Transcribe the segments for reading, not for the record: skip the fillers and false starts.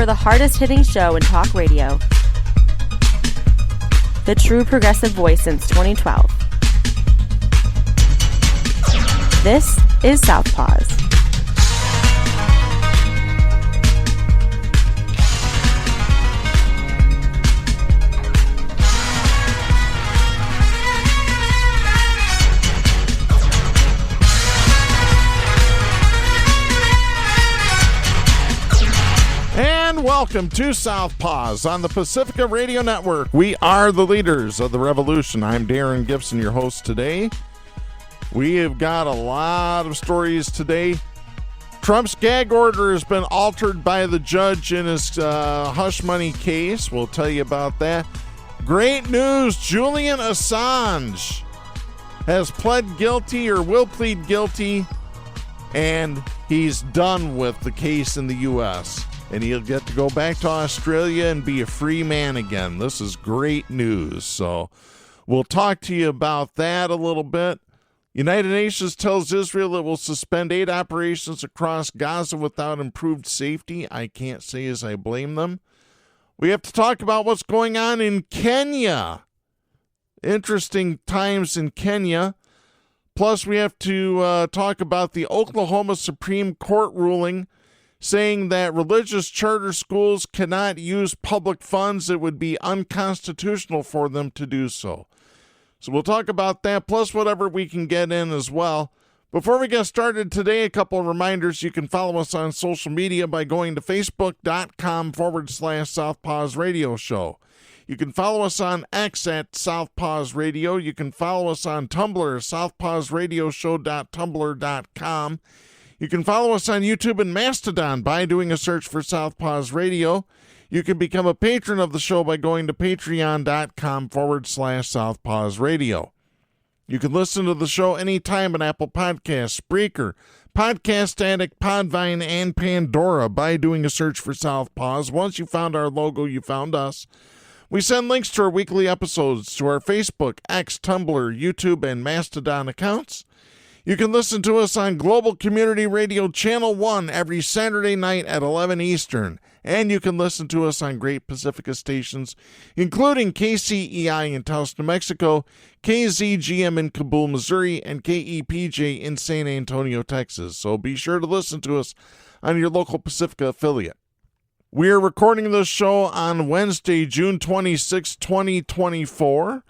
for the hardest-hitting show in talk radio. The true progressive voice since 2012. This is Southpaws. Welcome to Southpaws on the Pacifica Radio Network. We are the leaders of the revolution. I'm Darren Gibson, your host today. We have got a lot of stories today. Trump's gag order has been altered by the judge in his hush money case. We'll tell you about that. Great news, Julian Assange has pled guilty or will plead guilty, and he's done with the case in the U.S., and he'll get to go back to Australia and be a free man again. This is great news. So we'll talk to you about that a little bit. United Nations tells Israel it will suspend aid operations across Gaza without improved safety. I can't say as I blame them. We have to talk about what's going on in Kenya. Interesting times in Kenya. Plus, we have to talk about the Oklahoma Supreme Court ruling saying that religious charter schools cannot use public funds. It would be unconstitutional for them to do so. So we'll talk about that, plus whatever we can get in as well. Before we get started today, a couple of reminders. You can follow us on social media by going to facebook.com/Southpaws Radio Show. You can follow us on X at Southpaws Radio. You can follow us on Tumblr, southpawsradioshow.tumblr.com. You can follow us on YouTube and Mastodon by doing a search for Southpaws Radio. You can become a patron of the show by going to patreon.com/Southpaws Radio. You can listen to the show anytime on Apple Podcasts, Spreaker, Podcast Addict, Podvine, and Pandora by doing a search for Southpaws. Once you found our logo, you found us. We send links to our weekly episodes to our Facebook, X, Tumblr, YouTube, and Mastodon accounts. You can listen to us on Global Community Radio Channel 1 every Saturday night at 11 Eastern. And you can listen to us on great Pacifica stations, including KCEI in Taos, New Mexico, KZGM in Kabul, Missouri, and KEPJ in San Antonio, Texas. So be sure to listen to us on your local Pacifica affiliate. We are recording this show on Wednesday, June 26, 2024.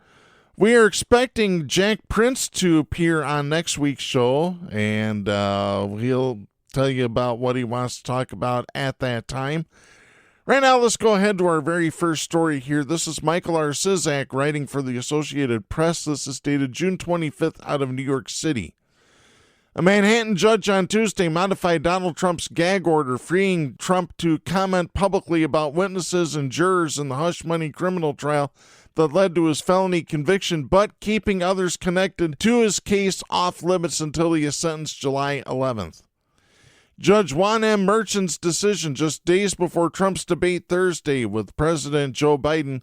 We are expecting Jack Prince to appear on next week's show, and he'll tell you about what he wants to talk about at that time. Right now, let's go ahead to our very first story here. This is Michael R. Sizak writing for the Associated Press. This is dated June 25th out of New York City. A Manhattan judge on Tuesday modified Donald Trump's gag order, freeing Trump to comment publicly about witnesses and jurors in the hush money criminal trial that led to his felony conviction, but keeping others connected to his case off limits until he is sentenced July 11th. Judge Juan M. Merchan's decision just days before Trump's debate Thursday with President Joe Biden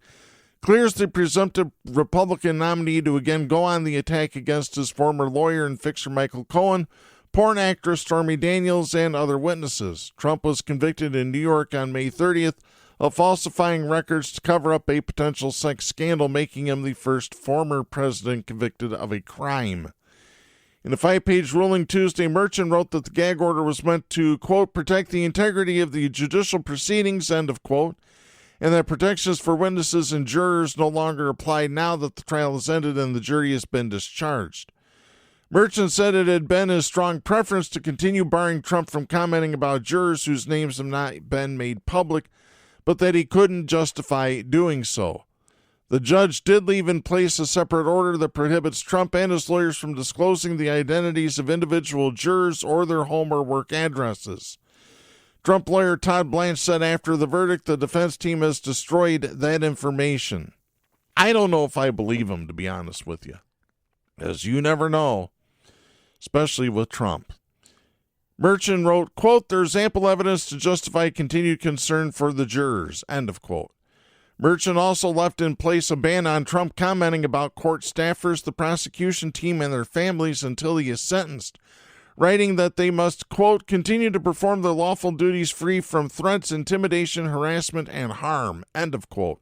clears the presumptive Republican nominee to again go on the attack against his former lawyer and fixer Michael Cohen, porn actress Stormy Daniels, and other witnesses. Trump was convicted in New York on May 30th of falsifying records to cover up a potential sex scandal, making him the first former president convicted of a crime. In a 5-page ruling Tuesday, Merchan wrote that the gag order was meant to, quote, protect the integrity of the judicial proceedings, end of quote, and that protections for witnesses and jurors no longer apply now that the trial has ended and the jury has been discharged. Merchan said it had been his strong preference to continue barring Trump from commenting about jurors whose names have not been made public, but that he couldn't justify doing so. The judge did leave in place a separate order that prohibits Trump and his lawyers from disclosing the identities of individual jurors or their home or work addresses. Trump lawyer Todd Blanche said after the verdict, the defense team has destroyed that information. I don't know if I believe him, to be honest with you, as you never know, especially with Trump. Merchan wrote, quote, there's ample evidence to justify continued concern for the jurors, end of quote. Merchan also left in place a ban on Trump commenting about court staffers, the prosecution team, and their families until he is sentenced, writing that they must, quote, continue to perform their lawful duties free from threats, intimidation, harassment, and harm, end of quote.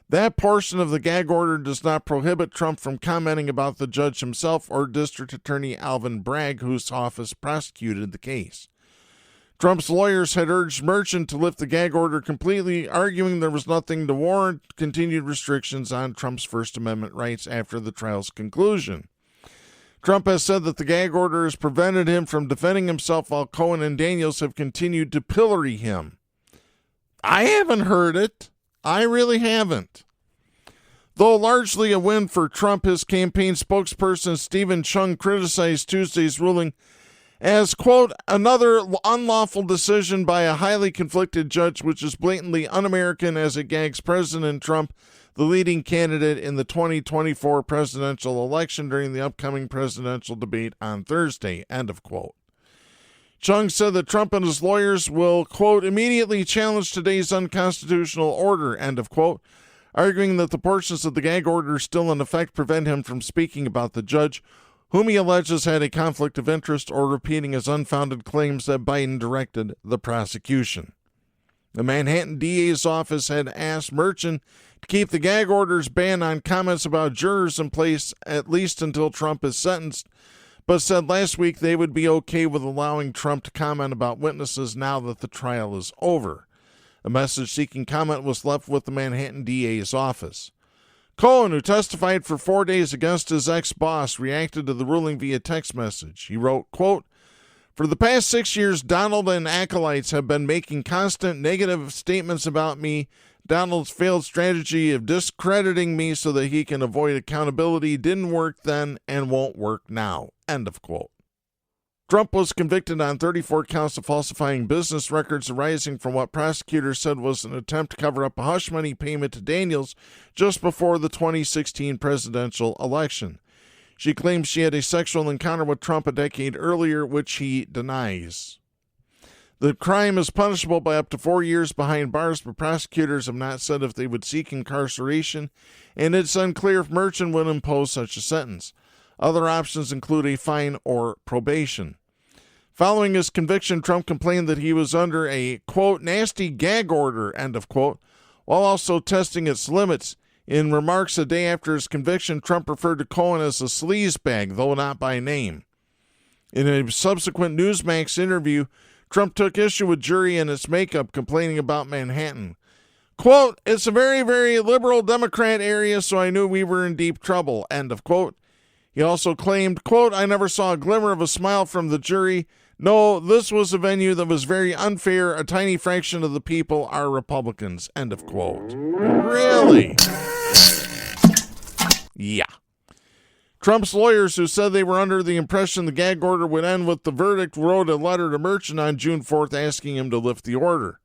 That portion of the gag order does not prohibit Trump from commenting about the judge himself or District Attorney Alvin Bragg, whose office prosecuted the case. Trump's lawyers had urged Merchant to lift the gag order completely, arguing there was nothing to warrant continued restrictions on Trump's First Amendment rights after the trial's conclusion. Trump has said that the gag order has prevented him from defending himself while Cohen and Daniels have continued to pillory him. I haven't heard it. I really haven't. Though largely a win for Trump, his campaign spokesperson Stephen Chung criticized Tuesday's ruling as, quote, another unlawful decision by a highly conflicted judge which is blatantly un-American as it gags President Trump, the leading candidate in the 2024 presidential election during the upcoming presidential debate on Thursday, end of quote. Chung said that Trump and his lawyers will, quote, immediately challenge today's unconstitutional order, end of quote, arguing that the portions of the gag order still in effect prevent him from speaking about the judge, whom he alleges had a conflict of interest, or repeating his unfounded claims that Biden directed the prosecution. The Manhattan DA's office had asked Merchant to keep the gag order's ban on comments about jurors in place at least until Trump is sentenced, but said last week they would be okay with allowing Trump to comment about witnesses now that the trial is over. A message seeking comment was left with the Manhattan DA's office. Cohen, who testified for 4 days against his ex-boss, reacted to the ruling via text message. He wrote, quote, for the past 6 years, Donald and acolytes have been making constant negative statements about me. Donald's failed strategy of discrediting me so that he can avoid accountability didn't work then and won't work now, end of quote. Trump was convicted on 34 counts of falsifying business records arising from what prosecutors said was an attempt to cover up a hush money payment to Daniels just before the 2016 presidential election. She claims she had a sexual encounter with Trump a decade earlier, which he denies. The crime is punishable by up to 4 years behind bars, but prosecutors have not said if they would seek incarceration, and it's unclear if Merchant would impose such a sentence. Other options include a fine or probation. Following his conviction, Trump complained that he was under a, quote, nasty gag order, end of quote, while also testing its limits. In remarks a day after his conviction, Trump referred to Cohen as a sleazebag, though not by name. In a subsequent Newsmax interview, Trump took issue with jury and its makeup, complaining about Manhattan. Quote, it's a very, very liberal Democrat area, so I knew we were in deep trouble, end of quote. He also claimed, quote, I never saw a glimmer of a smile from the jury. No, this was a venue that was very unfair. A tiny fraction of the people are Republicans, end of quote. Really? Yeah. Trump's lawyers, who said they were under the impression the gag order would end with the verdict, wrote a letter to Merchant on June 4th asking him to lift the order.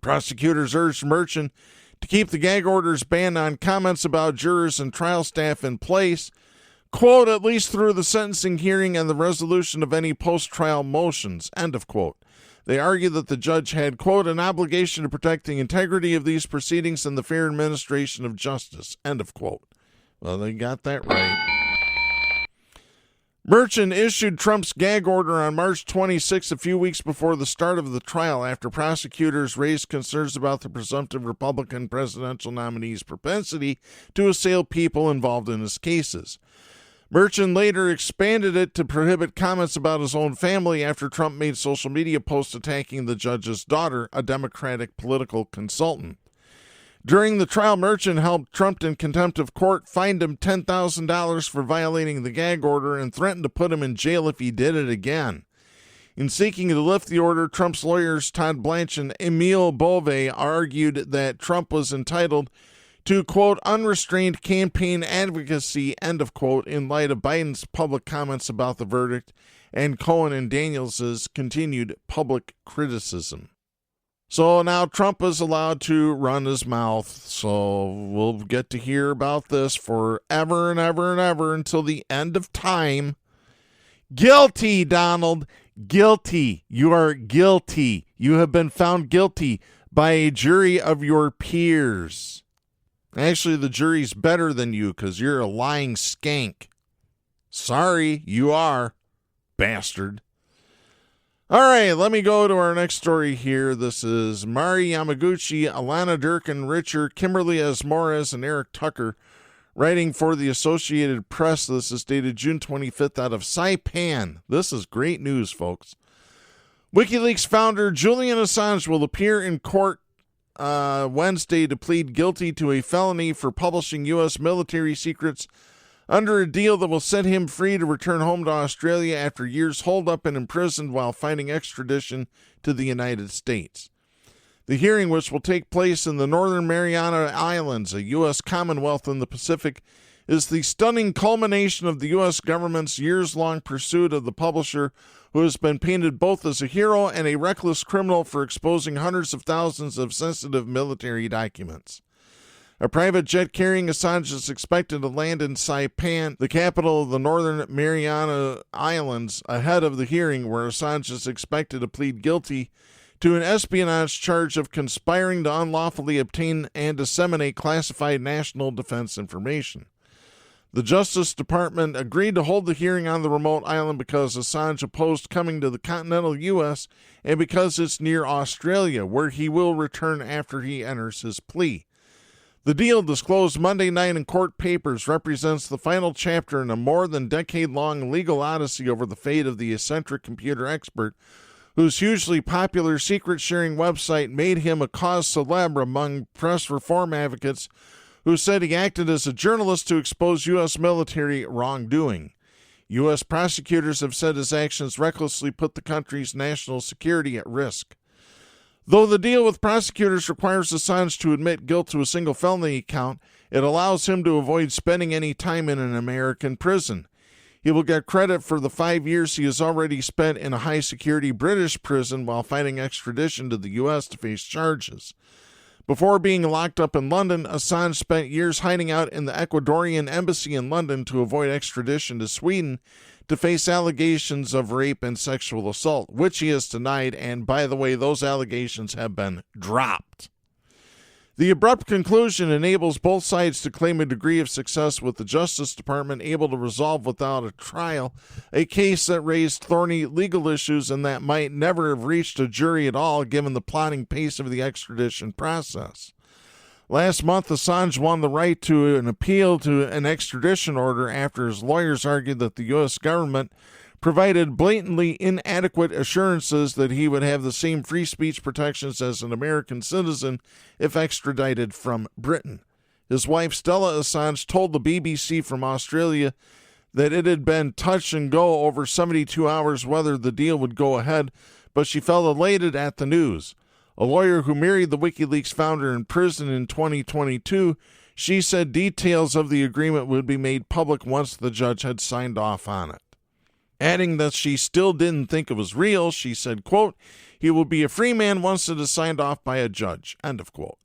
Prosecutors urged Merchant to keep the gag order's ban on comments about jurors and trial staff in place, quote, at least through the sentencing hearing and the resolution of any post-trial motions, end of quote. They argued that the judge had, quote, an obligation to protect the integrity of these proceedings and the fair administration of justice, end of quote. Well, they got that right. Merchant issued Trump's gag order on March 26, a few weeks before the start of the trial, after prosecutors raised concerns about the presumptive Republican presidential nominee's propensity to assail people involved in his cases. Merchant later expanded it to prohibit comments about his own family after Trump made social media posts attacking the judge's daughter, a Democratic political consultant. During the trial, Merchant held Trump in contempt of court, fined him $10,000 for violating the gag order, and threatened to put him in jail if he did it again. In seeking to lift the order, Trump's lawyers Todd Blanche and Emile Bove argued that Trump was entitled to, quote, unrestrained campaign advocacy, end of quote, in light of Biden's public comments about the verdict and Cohen and Daniels' continued public criticism. So now Trump is allowed to run his mouth, so we'll get to hear about this forever and ever and ever until the end of time. Guilty, Donald. Guilty. You are guilty. You have been found guilty by a jury of your peers. Actually, the jury's better than you because you're a lying skank. Sorry, you are. bastard. All right, let me go to our next story here. This is Mari Yamaguchi, Alana Durkin, Richard, Kimberly Asmores, and Eric Tucker writing for the Associated Press. This is dated June 25th out of Saipan. This is great news, folks. Wikileaks founder Julian Assange will appear in court Wednesday to plead guilty to a felony for publishing U.S. military secrets under a deal that will set him free to return home to Australia after years holed up and imprisoned while fighting extradition to the United States. The hearing, which will take place in the Northern Mariana Islands, a U.S. Commonwealth in the Pacific, is the stunning culmination of the U.S. government's years-long pursuit of the publisher, who has been painted both as a hero and a reckless criminal for exposing hundreds of thousands of sensitive military documents. A private jet carrying Assange is expected to land in Saipan, the capital of the Northern Mariana Islands, ahead of the hearing, where Assange is expected to plead guilty to an espionage charge of conspiring to unlawfully obtain and disseminate classified national defense information. The Justice Department agreed to hold the hearing on the remote island because Assange opposed coming to the continental U.S. and because it's near Australia, where he will return after he enters his plea. The deal, disclosed Monday night in court papers, represents the final chapter in a more than decade-long legal odyssey over the fate of the eccentric computer expert, whose hugely popular secret-sharing website made him a cause célèbre among press reform advocates who said he acted as a journalist to expose U.S. military wrongdoing. U.S. prosecutors have said his actions recklessly put the country's national security at risk. Though the deal with prosecutors requires Assange to admit guilt to a single felony count, it allows him to avoid spending any time in an American prison. He will get credit for the 5 years he has already spent in a high-security British prison while fighting extradition to the U.S. to face charges. Before being locked up in London, Assange spent years hiding out in the Ecuadorian embassy in London to avoid extradition to Sweden to face allegations of rape and sexual assault, which he has denied, and by the way, those allegations have been dropped. The abrupt conclusion enables both sides to claim a degree of success, with the Justice Department able to resolve without a trial a case that raised thorny legal issues and that might never have reached a jury at all given the plodding pace of the extradition process. Last month, Assange won the right to an appeal to an extradition order after his lawyers argued that the U.S. government provided blatantly inadequate assurances that he would have the same free speech protections as an American citizen if extradited from Britain. His wife, Stella Assange, told the BBC from Australia that it had been touch and go over 72 hours whether the deal would go ahead, but she felt elated at the news. A lawyer who married the WikiLeaks founder in prison in 2022, she said details of the agreement would be made public once the judge had signed off on it. Adding that she still didn't think it was real, she said, quote, "He will be a free man once it is signed off by a judge," end of quote.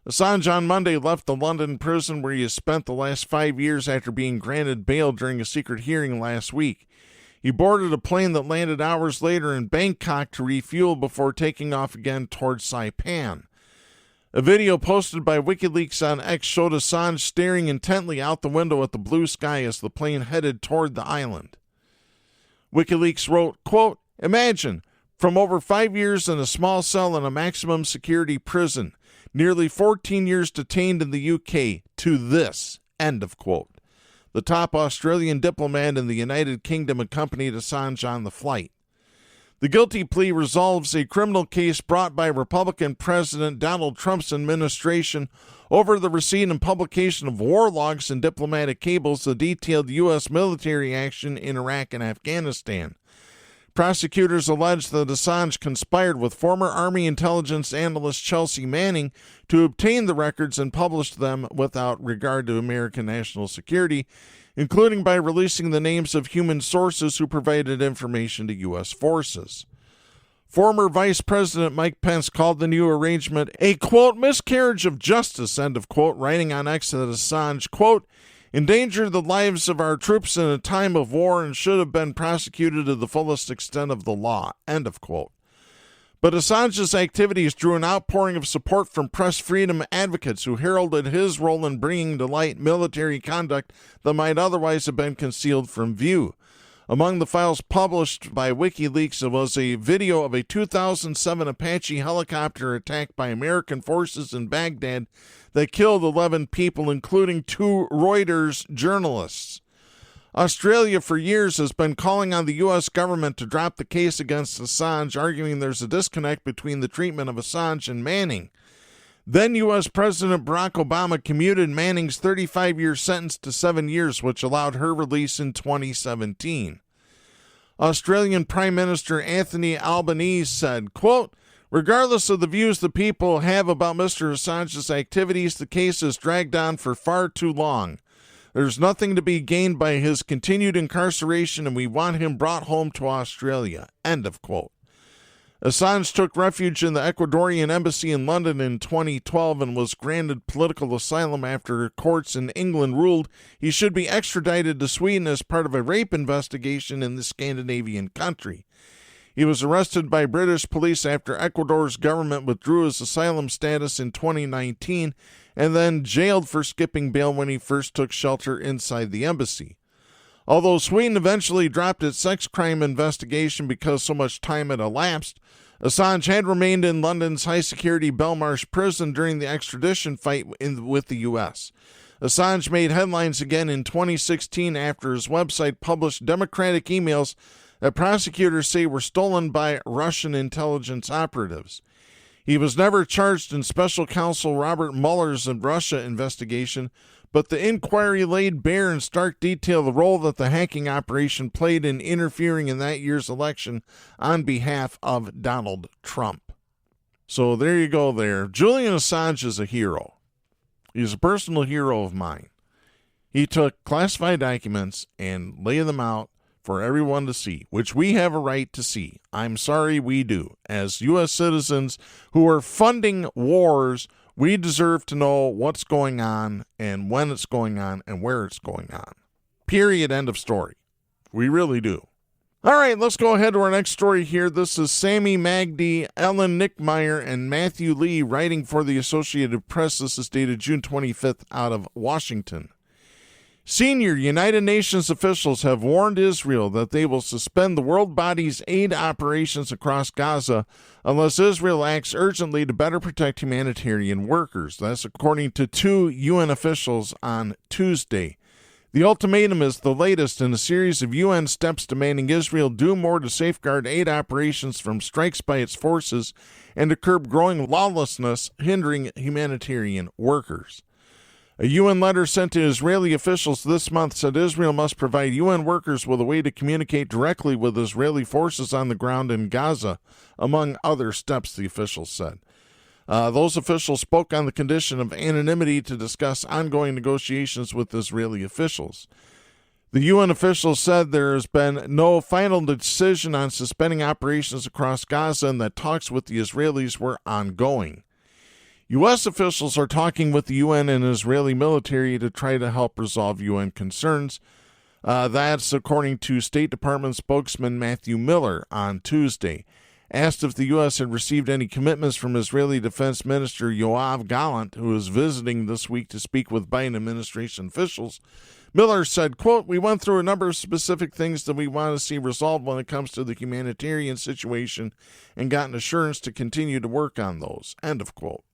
Assange on Monday left the London prison where he has spent the last 5 years after being granted bail during a secret hearing last week. He boarded a plane that landed hours later in Bangkok to refuel before taking off again towards Saipan. A video posted by WikiLeaks on X showed Assange staring intently out the window at the blue sky as the plane headed toward the island. WikiLeaks wrote, quote, "Imagine, from over 5 years in a small cell in a maximum security prison, nearly 14 years detained in the UK, to this," end of quote. The top Australian diplomat in the United Kingdom accompanied Assange on the flight. The guilty plea resolves a criminal case brought by Republican President Donald Trump's administration over the receipt and publication of war logs and diplomatic cables that detailed U.S. military action in Iraq and Afghanistan. Prosecutors allege that Assange conspired with former Army intelligence analyst Chelsea Manning to obtain the records and published them without regard to American national security, including by releasing the names of human sources who provided information to U.S. forces. Former Vice President Mike Pence called the new arrangement a, quote, "miscarriage of justice," end of quote, writing on X that Assange, quote, "endangered the lives of our troops in a time of war and should have been prosecuted to the fullest extent of the law," end of quote. But Assange's activities drew an outpouring of support from press freedom advocates who heralded his role in bringing to light military conduct that might otherwise have been concealed from view. Among the files published by Wikileaks was a video of a 2007 Apache helicopter attack by American forces in Baghdad that killed 11 people, including 2 Reuters journalists. Australia for years has been calling on the U.S. government to drop the case against Assange, arguing there's a disconnect between the treatment of Assange and Manning. Then U.S. President Barack Obama commuted Manning's 35-year sentence to 7 years, which allowed her release in 2017. Australian Prime Minister Anthony Albanese said, quote, "Regardless of the views the people have about Mr. Assange's activities, the case is dragged on for far too long. There's nothing to be gained by his continued incarceration, and we want him brought home to Australia." End of quote. Assange took refuge in the Ecuadorian embassy in London in 2012 and was granted political asylum after courts in England ruled he should be extradited to Sweden as part of a rape investigation in the Scandinavian country. He was arrested by British police after Ecuador's government withdrew his asylum status in 2019 and then jailed for skipping bail when he first took shelter inside the embassy. Although Sweden eventually dropped its sex crime investigation because so much time had elapsed, Assange had remained in London's high-security Belmarsh prison during the extradition fight with the U.S. Assange made headlines again in 2016 after his website published Democratic emails that prosecutors say were stolen by Russian intelligence operatives. He was never charged in Special Counsel Robert Mueller's Russia investigation, but the inquiry laid bare in stark detail the role that the hacking operation played in interfering in that year's election on behalf of Donald Trump. So there you go there. Julian Assange is a hero. He's a personal hero of mine. He took classified documents and laid them out for everyone to see, which we have a right to see. I'm sorry, we do. As U.S. citizens who are funding wars, we deserve to know what's going on and when it's going on and where it's going on. Period. End of story. We really do. All right, let's go ahead to our next story here. This is Sammy Magdy, Ellen Nickmeyer, and Matthew Lee writing for the Associated Press. This is dated June 25th out of Washington. Senior United Nations officials have warned Israel that they will suspend the world body's aid operations across Gaza unless Israel acts urgently to better protect humanitarian workers. That's according to 2 UN officials on Tuesday. The ultimatum is the latest in a series of UN steps demanding Israel do more to safeguard aid operations from strikes by its forces and to curb growing lawlessness hindering humanitarian workers. A UN letter sent to Israeli officials this month said Israel must provide UN workers with a way to communicate directly with Israeli forces on the ground in Gaza, among other steps, the officials said. Those officials spoke on the condition of anonymity to discuss ongoing negotiations with Israeli officials. The UN officials said there has been no final decision on suspending operations across Gaza and that talks with the Israelis were ongoing. U.S. officials are talking with the UN and Israeli military to try to help resolve UN concerns. That's according to State Department spokesman Matthew Miller on Tuesday. Asked if the U.S. had received any commitments from Israeli Defense Minister Yoav Gallant, who is visiting this week to speak with Biden administration officials, Miller said, quote, "We went through a number of specific things that we want to see resolved when it comes to the humanitarian situation and got an assurance to continue to work on those." End of quote.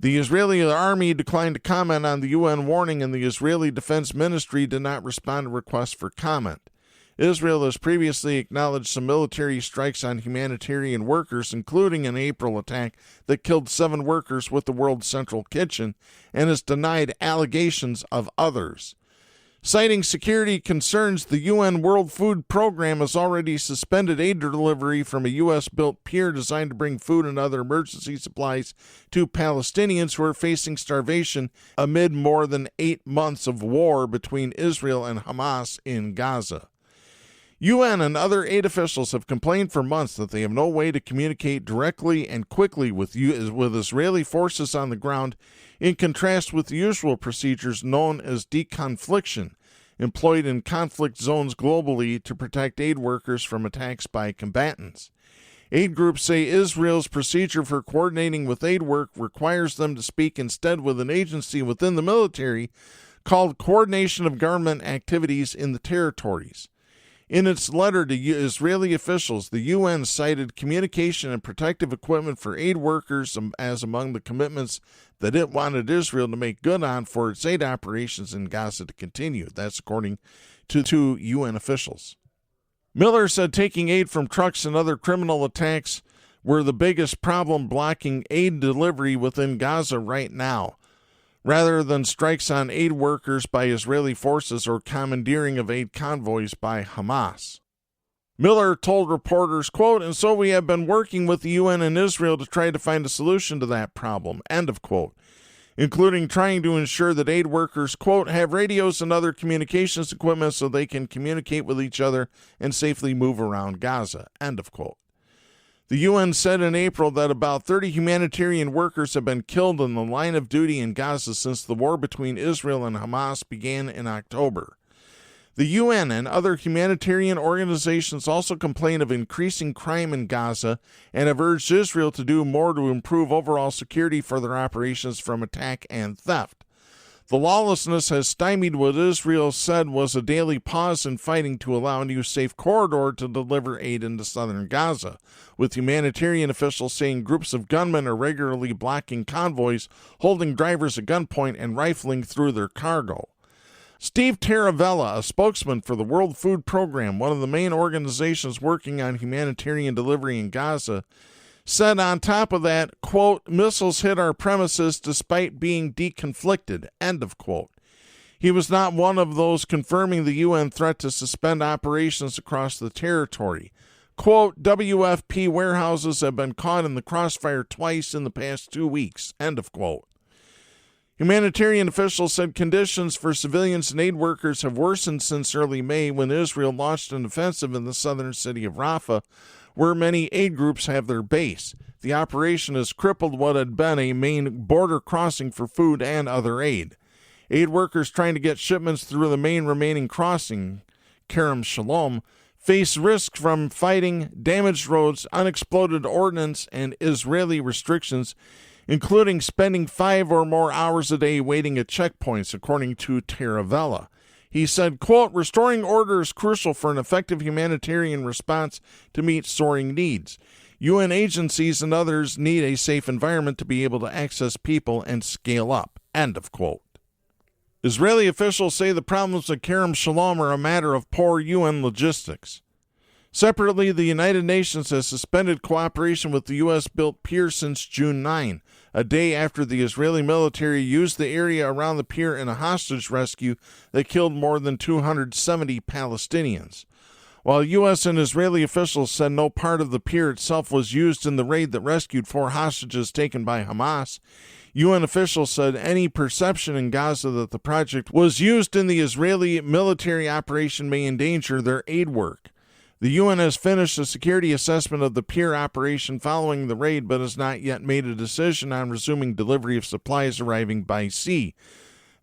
The Israeli army declined to comment on the UN warning, and the Israeli Defense Ministry did not respond to requests for comment. Israel has previously acknowledged some military strikes on humanitarian workers, including an April attack that killed 7 workers with the World Central Kitchen, and has denied allegations of others. Citing security concerns, the UN World Food Program has already suspended aid delivery from a U.S.-built pier designed to bring food and other emergency supplies to Palestinians who are facing starvation amid more than 8 months of war between Israel and Hamas in Gaza. UN and other aid officials have complained for months that they have no way to communicate directly and quickly with Israeli forces on the ground, in contrast with the usual procedures known as deconfliction, employed in conflict zones globally to protect aid workers from attacks by combatants. Aid groups say Israel's procedure for coordinating with aid work requires them to speak instead with an agency within the military called Coordination of Government Activities in the Territories. In its letter to Israeli officials, the UN cited communication and protective equipment for aid workers as among the commitments that it wanted Israel to make good on for its aid operations in Gaza to continue. That's according to two UN officials. Miller said taking aid from trucks and other criminal attacks were the biggest problem blocking aid delivery within Gaza right now, rather than strikes on aid workers by Israeli forces or commandeering of aid convoys by Hamas. Miller told reporters, quote, "And so we have been working with the UN and Israel to try to find a solution to that problem," end of quote, including trying to ensure that aid workers, quote, "have radios and other communications equipment so they can communicate with each other and safely move around Gaza," end of quote. The UN said in April that about 30 humanitarian workers have been killed in the line of duty in Gaza since the war between Israel and Hamas began in October. The UN and other humanitarian organizations also complain of increasing crime in Gaza and have urged Israel to do more to improve overall security for their operations from attack and theft. The lawlessness has stymied what Israel said was a daily pause in fighting to allow a new safe corridor to deliver aid into southern Gaza, with humanitarian officials saying groups of gunmen are regularly blocking convoys, holding drivers at gunpoint, and rifling through their cargo. Steve Taravella, a spokesman for the World Food Program, one of the main organizations working on humanitarian delivery in Gaza, said on top of that, quote, "missiles hit our premises despite being deconflicted," end of quote. He was not one of those confirming the UN threat to suspend operations across the territory. Quote, "WFP warehouses have been caught in the crossfire twice in the past 2 weeks," end of quote. Humanitarian officials said conditions for civilians and aid workers have worsened since early May when Israel launched an offensive in the southern city of Rafah, where many aid groups have their base. The operation has crippled what had been a main border crossing for food and other aid. Aid workers trying to get shipments through the main remaining crossing, Kerem Shalom, face risk from fighting, damaged roads, unexploded ordnance, and Israeli restrictions, including spending 5 or more hours a day waiting at checkpoints, according to Taravella. He said, quote, "restoring order is crucial for an effective humanitarian response to meet soaring needs. UN agencies and others need a safe environment to be able to access people and scale up," end of quote. Israeli officials say the problems at Kerem Shalom are a matter of poor UN logistics. Separately, the United Nations has suspended cooperation with the U.S.-built pier since June 9, a day after the Israeli military used the area around the pier in a hostage rescue that killed more than 270 Palestinians. While U.S. and Israeli officials said no part of the pier itself was used in the raid that rescued 4 hostages taken by Hamas, UN officials said any perception in Gaza that the project was used in the Israeli military operation may endanger their aid work. The UN has finished a security assessment of the pier operation following the raid, but has not yet made a decision on resuming delivery of supplies arriving by sea.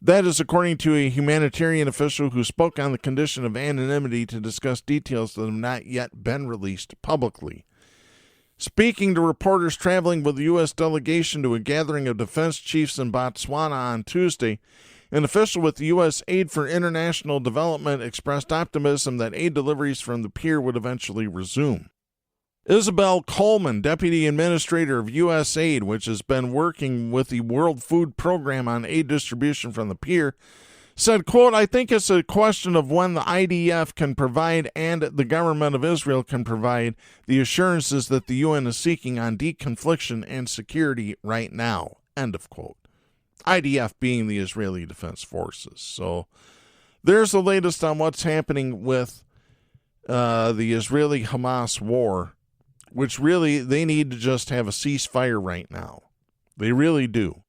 That is according to a humanitarian official who spoke on the condition of anonymity to discuss details that have not yet been released publicly. Speaking to reporters traveling with the U.S. delegation to a gathering of defense chiefs in Botswana on Tuesday, an official with the U.S. Aid for International Development expressed optimism that aid deliveries from the pier would eventually resume. Isabel Coleman, Deputy Administrator of U.S. Aid, which has been working with the World Food Program on aid distribution from the pier, said, quote, "I think it's a question of when the IDF can provide and the government of Israel can provide the assurances that the UN is seeking on deconfliction and security right now," end of quote. IDF being the Israeli Defense Forces. So there's the latest on what's happening with the Israeli-Hamas war, which really they need to just have a ceasefire right now. They really do.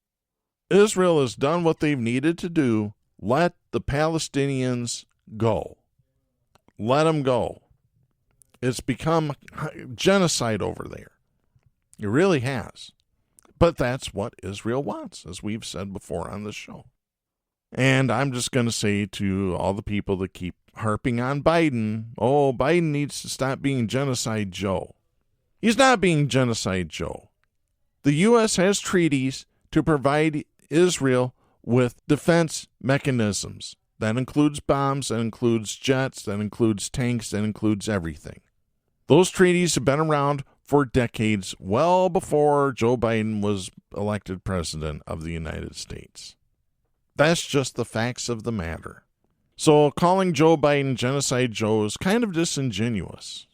Israel has done what they've needed to do. Let the Palestinians go. Let them go. It's become genocide over there. It really has. But that's what Israel wants, as we've said before on the show. And I'm just going to say to all the people that keep harping on Biden, oh, Biden needs to stop being Genocide Joe. He's not being Genocide Joe. The U.S. has treaties to provide Israel with defense mechanisms. That includes bombs, that includes jets, that includes tanks, that includes everything. Those treaties have been around for decades, well before Joe Biden was elected president of the United States. That's just the facts of the matter. So calling Joe Biden Genocide Joe is kind of disingenuous.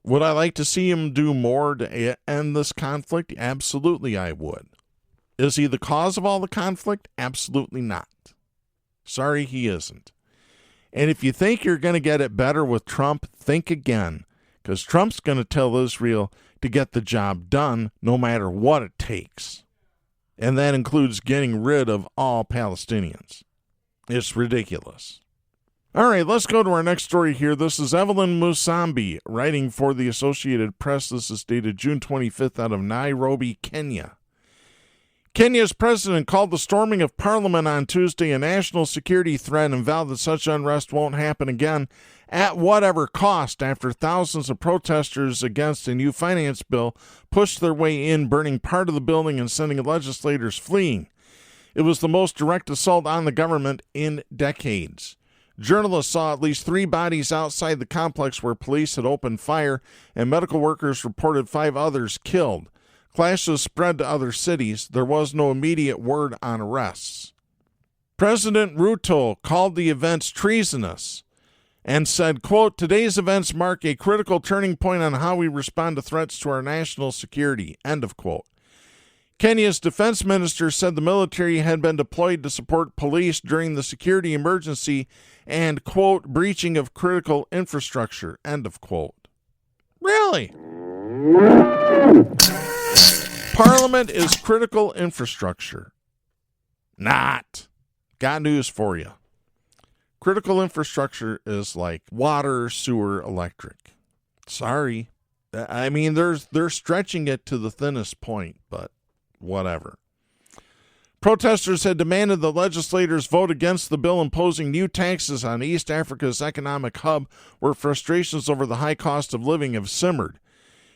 Would I like to see him do more to end this conflict? Absolutely, I would. Is he the cause of all the conflict? Absolutely not. Sorry, he isn't. And if you think you're going to get it better with Trump, think again, because Trump's going to tell Israel to get the job done no matter what it takes. And that includes getting rid of all Palestinians. It's ridiculous. All right, let's go to our next story here. This is Evelyn Musambi writing for the Associated Press. This is dated June 25th out of Nairobi, Kenya. Kenya's president called the storming of Parliament on Tuesday a national security threat and vowed that such unrest won't happen again at whatever cost after thousands of protesters against a new finance bill pushed their way in, burning part of the building and sending legislators fleeing. It was the most direct assault on the government in decades. Journalists saw at least 3 bodies outside the complex where police had opened fire, and medical workers reported 5 others killed. Clashes spread to other cities. There was no immediate word on arrests. President Ruto called the events treasonous and said, quote, "Today's events mark a critical turning point on how we respond to threats to our national security," end of quote. Kenya's defense minister said the military had been deployed to support police during the security emergency and, quote, "breaching of critical infrastructure," end of quote. Really? Parliament is critical infrastructure. Not. Got news for you. Critical infrastructure is like water, sewer, electric. Sorry. I mean, they're stretching it to the thinnest point, but whatever. Protesters had demanded the legislators vote against the bill imposing new taxes on East Africa's economic hub, where frustrations over the high cost of living have simmered.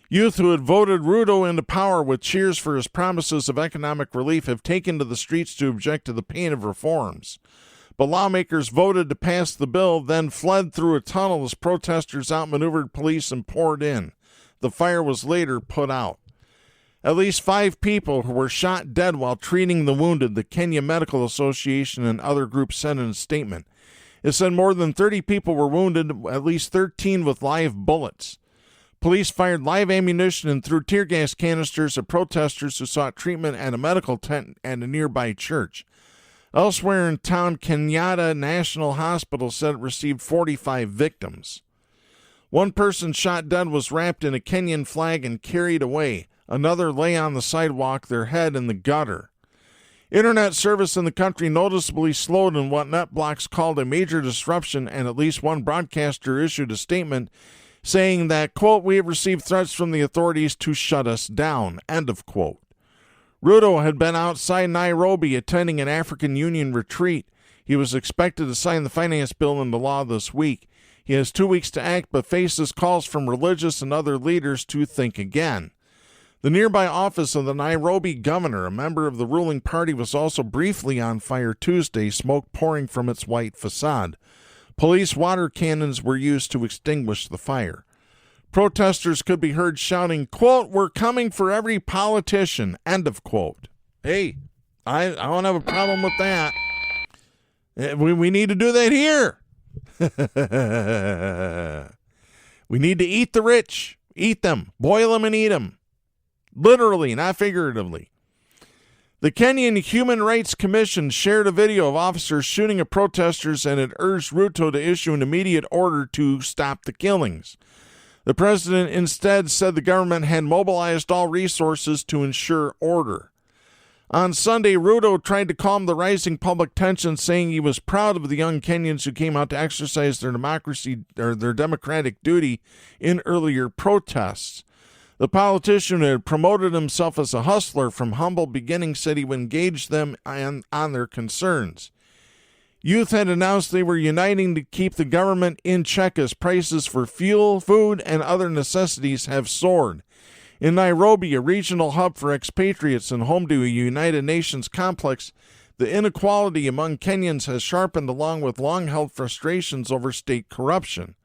Youth who had voted Ruto into power with cheers for his promises of economic relief have taken to the streets to object to the pain of reforms. But lawmakers voted to pass the bill, then fled through a tunnel as protesters outmaneuvered police and poured in. The fire was later put out. At least 5 people who were shot dead while treating the wounded, the Kenya Medical Association and other groups said in a statement. It said more than 30 people were wounded, at least 13 with live bullets. Police fired live ammunition and threw tear gas canisters at protesters who sought treatment at a medical tent at a nearby church. Elsewhere in town, Kenyatta National Hospital said it received 45 victims. One person shot dead was wrapped in a Kenyan flag and carried away. Another lay on the sidewalk, their head in the gutter. Internet service in the country noticeably slowed in what NetBlocks called a major disruption, and at least one broadcaster issued a statement saying that, quote, "We have received threats from the authorities to shut us down," end of quote. Ruto had been outside Nairobi attending an African Union retreat. He was expected to sign the finance bill into law this week. He has 2 weeks to act, but faces calls from religious and other leaders to think again. The nearby office of the Nairobi governor, a member of the ruling party, was also briefly on fire Tuesday, smoke pouring from its white facade. Police water cannons were used to extinguish the fire. Protesters could be heard shouting, quote, "We're coming for every politician," end of quote. Hey, I don't have a problem with that. We need to do that here. We need to eat the rich. Eat them. Boil them and eat them. Literally, not figuratively. The Kenyan Human Rights Commission shared a video of officers shooting at protesters and had urged Ruto to issue an immediate order to stop the killings. The president instead said the government had mobilized all resources to ensure order. On Sunday, Ruto tried to calm the rising public tension, saying he was proud of the young Kenyans who came out to exercise their democratic duty in earlier protests. The politician who had promoted himself as a hustler from humble beginnings said he would engage them on their concerns. Youth had announced they were uniting to keep the government in check as prices for fuel, food, and other necessities have soared. In Nairobi, a regional hub for expatriates and home to a United Nations complex, The inequality among Kenyans has sharpened along with long-held frustrations over state corruption.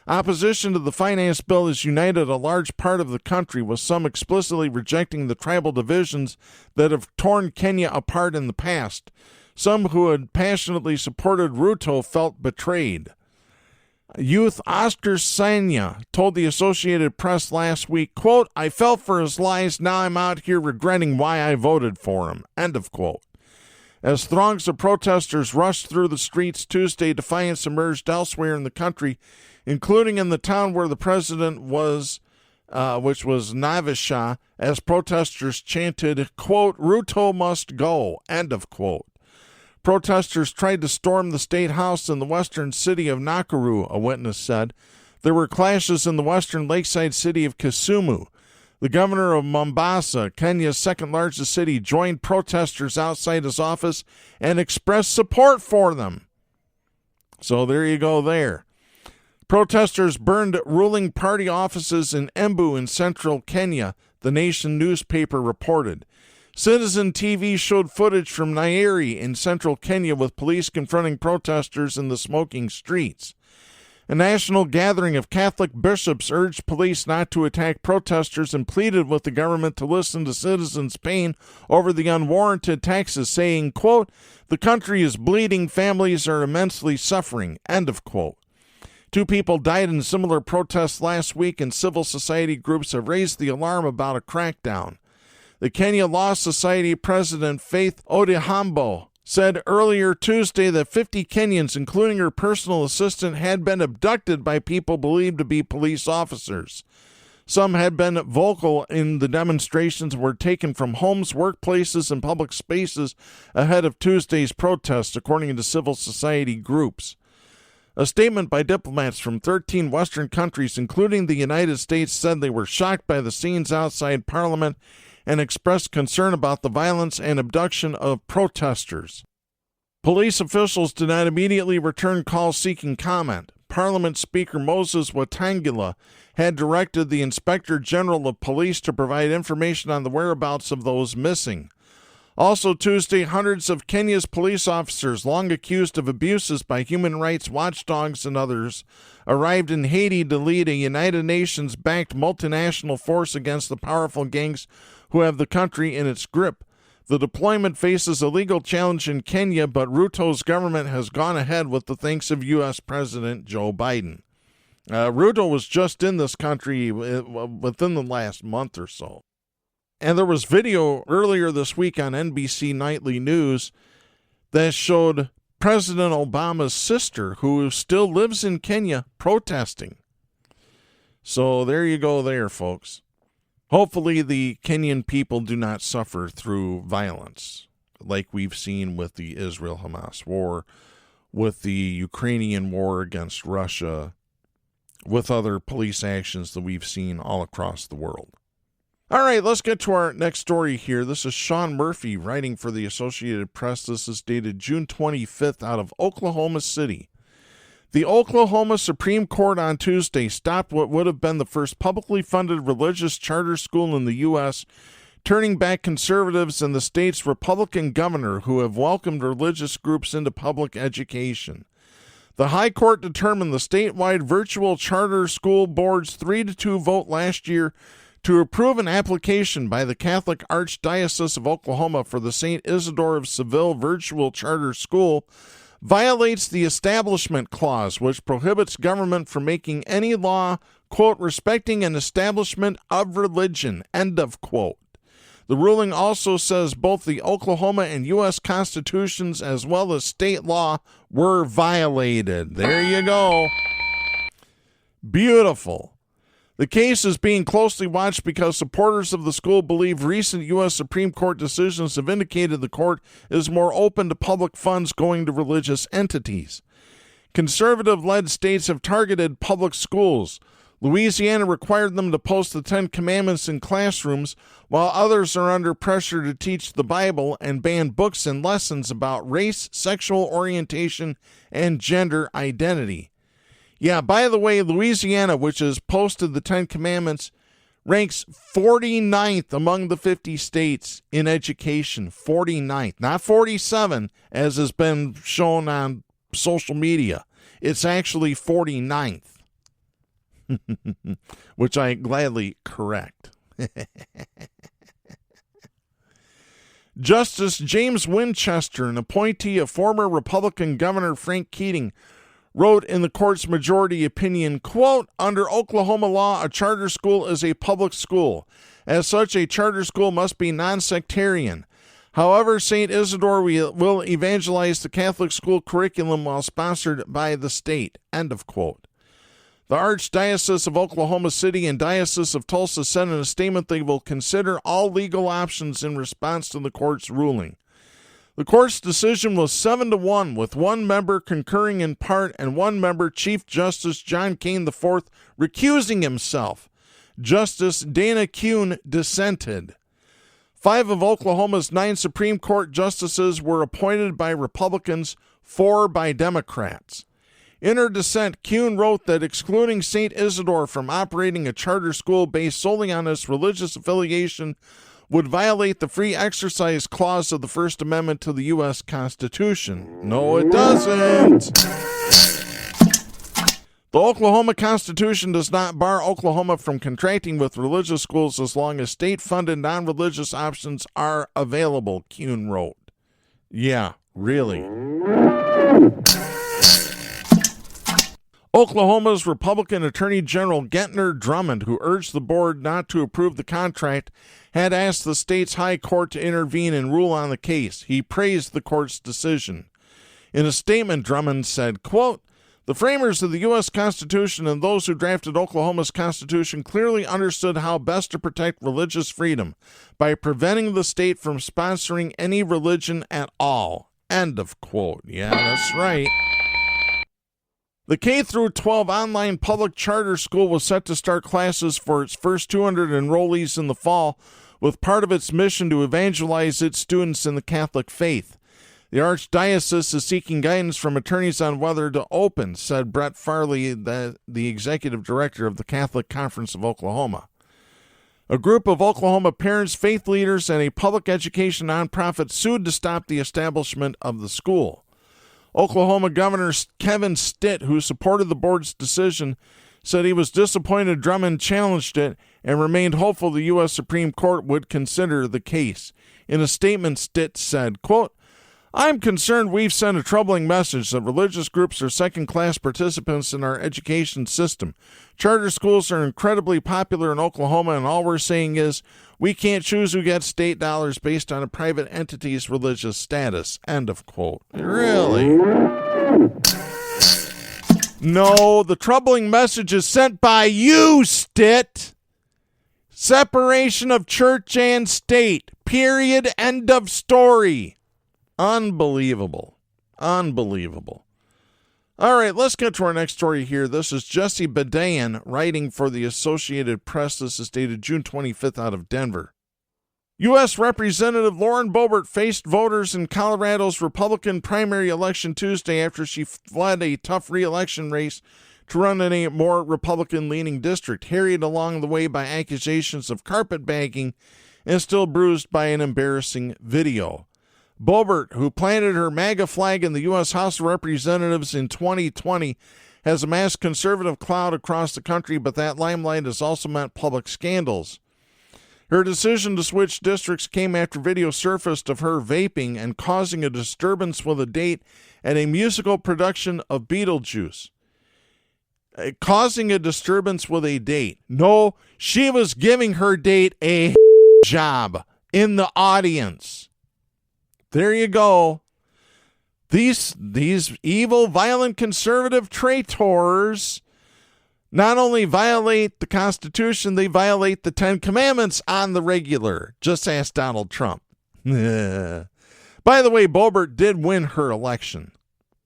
Opposition to the finance bill has united a large part of the country, with some explicitly rejecting the tribal divisions that have torn Kenya apart in the past. Some who had passionately supported Ruto felt betrayed. Youth Oscar Sanya told the Associated Press last week, quote, "I fell for his lies. Now I'm out here regretting why I voted for him." End of quote. As throngs of protesters rushed through the streets Tuesday, defiance emerged elsewhere in the country, including in the town where the president was, which was Naivasha, as protesters chanted, quote, "Ruto must go," end of quote. Protesters tried to storm the state house in the western city of Nakuru, a witness said. There were clashes in the western lakeside city of Kisumu. The governor of Mombasa, Kenya's second largest city, joined protesters outside his office and expressed support for them. So there you go there. Protesters burned ruling party offices in Embu in central Kenya, the Nation newspaper reported. Citizen TV showed footage from Nyeri in central Kenya with police confronting protesters in the smoking streets. A national gathering of Catholic bishops urged police not to attack protesters and pleaded with the government to listen to citizens' pain over the unwarranted taxes, saying, quote, "The country is bleeding, families are immensely suffering," end of quote. 2 people died in similar protests last week, and civil society groups have raised the alarm about a crackdown. The Kenya Law Society president, Faith Odhiambo, said earlier Tuesday that 50 Kenyans, including her personal assistant, had been abducted by people believed to be police officers. Some had been vocal in the demonstrations and were taken from homes, workplaces, and public spaces ahead of Tuesday's protests, according to civil society groups. A statement by diplomats from 13 Western countries, including the United States, said they were shocked by the scenes outside Parliament and expressed concern about the violence and abduction of protesters. Police officials did not immediately return calls seeking comment. Parliament Speaker Moses Wetangula had directed the Inspector General of Police to provide information on the whereabouts of those missing. Also Tuesday, hundreds of Kenya's police officers, long accused of abuses by human rights watchdogs and others, arrived in Haiti to lead a United Nations-backed multinational force against the powerful gangs who have the country in its grip. The deployment faces a legal challenge in Kenya, but Ruto's government has gone ahead with the thanks of U.S. President Joe Biden. Ruto was just in this country within the last month or so. And there was video earlier this week on NBC Nightly News that showed President Obama's sister, who still lives in Kenya, protesting. So there you go there, folks. Hopefully the Kenyan people do not suffer through violence like we've seen with the Israel-Hamas war, with the Ukrainian war against Russia, with other police actions that we've seen all across the world. All right, let's get to our next story here. This is Sean Murphy writing for the Associated Press. This is dated June 25th out of Oklahoma City. The Oklahoma Supreme Court on Tuesday stopped what would have been the first publicly funded religious charter school in the U.S., turning back conservatives and the state's Republican governor who have welcomed religious groups into public education. The High Court determined the statewide virtual charter school board's 3-2 vote last year to approve an application by the Catholic Archdiocese of Oklahoma for the St. Isidore of Seville virtual charter school violates the Establishment Clause, which prohibits government from making any law, quote, respecting an establishment of religion, end of quote. The ruling also says both the Oklahoma and U.S. constitutions as well as state law were violated. There you go. Beautiful. The case is being closely watched because supporters of the school believe recent U.S. Supreme Court decisions have indicated the court is more open to public funds going to religious entities. Conservative-led states have targeted public schools. Louisiana required them to post the 10 Commandments in classrooms, while others are under pressure to teach the Bible and ban books and lessons about race, sexual orientation, and gender identity. Yeah, by the way, Louisiana, which has posted the 10 Commandments, ranks 49th among the 50 states in education. 49th, not 47, as has been shown on social media. It's actually 49th, which I gladly correct. Justice James Winchester, an appointee of former Republican Governor Frank Keating, wrote in the court's majority opinion, quote, under Oklahoma law, a charter school is a public school. As such, a charter school must be non-sectarian. However, St. Isidore will evangelize the Catholic school curriculum while sponsored by the state, end of quote. The Archdiocese of Oklahoma City and Diocese of Tulsa said in a statement they will consider all legal options in response to the court's ruling. The court's decision was 7-1, with one member concurring in part and one member, Chief Justice John Kane IV, recusing himself. Justice Dana Kuhn dissented. 5 of Oklahoma's 9 Supreme Court justices were appointed by Republicans, 4 by Democrats. In her dissent, Kuhn wrote that excluding St. Isidore from operating a charter school based solely on its religious affiliation would violate the Free Exercise Clause of the First Amendment to the U.S. Constitution. No, it doesn't. The Oklahoma Constitution does not bar Oklahoma from contracting with religious schools as long as state-funded non-religious options are available, Kuhn wrote. Yeah, really. Oklahoma's Republican Attorney General Gentner Drummond, who urged the board not to approve the contract, had asked the state's high court to intervene and rule on the case. He praised the court's decision. In a statement, Drummond said, quote, the framers of the U.S. Constitution and those who drafted Oklahoma's Constitution clearly understood how best to protect religious freedom by preventing the state from sponsoring any religion at all. End of quote. Yeah, that's right. The K-12 online public charter school was set to start classes for its first 200 enrollees in the fall, with part of its mission to evangelize its students in the Catholic faith. The Archdiocese is seeking guidance from attorneys on whether to open, said Brett Farley, the executive director of the Catholic Conference of Oklahoma. A group of Oklahoma parents, faith leaders, and a public education nonprofit sued to stop the establishment of the school. Oklahoma Governor Kevin Stitt, who supported the board's decision, said he was disappointed Drummond challenged it and remained hopeful the U.S. Supreme Court would consider the case. In a statement, Stitt said, quote, I'm concerned we've sent a troubling message that religious groups are second-class participants in our education system. Charter schools are incredibly popular in Oklahoma, and all we're saying is we can't choose who gets state dollars based on a private entity's religious status. End of quote. Really? No, the troubling message is sent by you, Stitt. Separation of church and state. Period. End of story. Unbelievable. Unbelievable. All right, let's get to our next story here. This is Jesse Badayan writing for the Associated Press. This is dated June 25th out of Denver. U.S. Representative Lauren Boebert faced voters in Colorado's Republican primary election Tuesday after she fled a tough re-election race to run in a more Republican-leaning district, harried along the way by accusations of carpetbagging and still bruised by an embarrassing video. Boebert, who planted her MAGA flag in the U.S. House of Representatives in 2020, has amassed conservative clout across the country, but that limelight has also meant public scandals. Her decision to switch districts came after video surfaced of her vaping and causing a disturbance with a date at a musical production of Beetlejuice. Causing a disturbance with a date. No, she was giving her date a job in the audience. There you go. These evil, violent, conservative traitors not only violate the Constitution, they violate the Ten Commandments on the regular. Just ask Donald Trump. By the way, Boebert did win her election.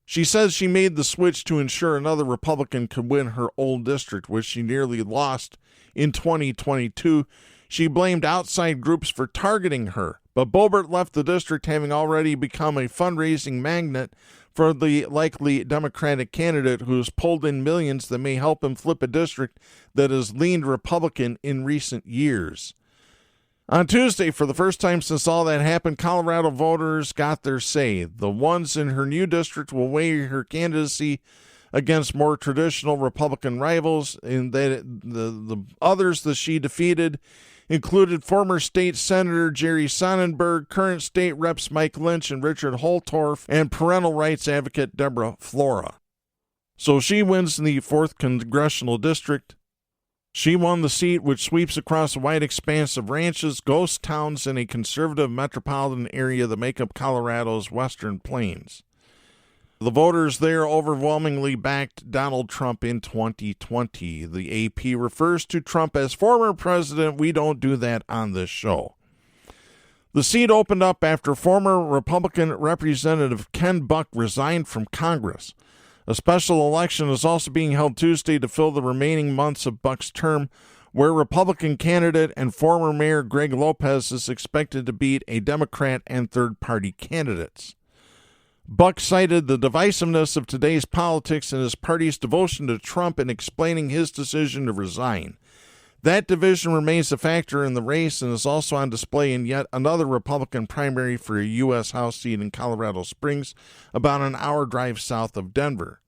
She says she made the switch to ensure another Republican could win her old district, which she nearly lost in 2022. She blamed outside groups for targeting her. But Boebert left the district having already become a fundraising magnet for the likely Democratic candidate who has pulled in millions that may help him flip a district that has leaned Republican in recent years. On Tuesday, for the first time since all that happened, Colorado voters got their say. The ones in her new district will weigh her candidacy against more traditional Republican rivals, and the others that she defeated included former state senator Jerry Sonnenberg, current state reps Mike Lynch and Richard Holtorf, and parental rights advocate Deborah Flora. So she wins the 4th congressional district. She won the seat, which sweeps across a wide expanse of ranches, ghost towns, and a conservative metropolitan area that make up Colorado's western plains. The voters there overwhelmingly backed Donald Trump in 2020. The AP refers to Trump as former president. We don't do that on this show. The seat opened up after former Republican Representative Ken Buck resigned from Congress. A special election is also being held Tuesday to fill the remaining months of Buck's term, where Republican candidate and former Mayor Greg Lopez is expected to beat a Democrat and third-party candidates. Buck cited the divisiveness of today's politics and his party's devotion to Trump in explaining his decision to resign. That division remains a factor in the race and is also on display in yet another Republican primary for a U.S. House seat in Colorado Springs, about an hour drive south of Denver.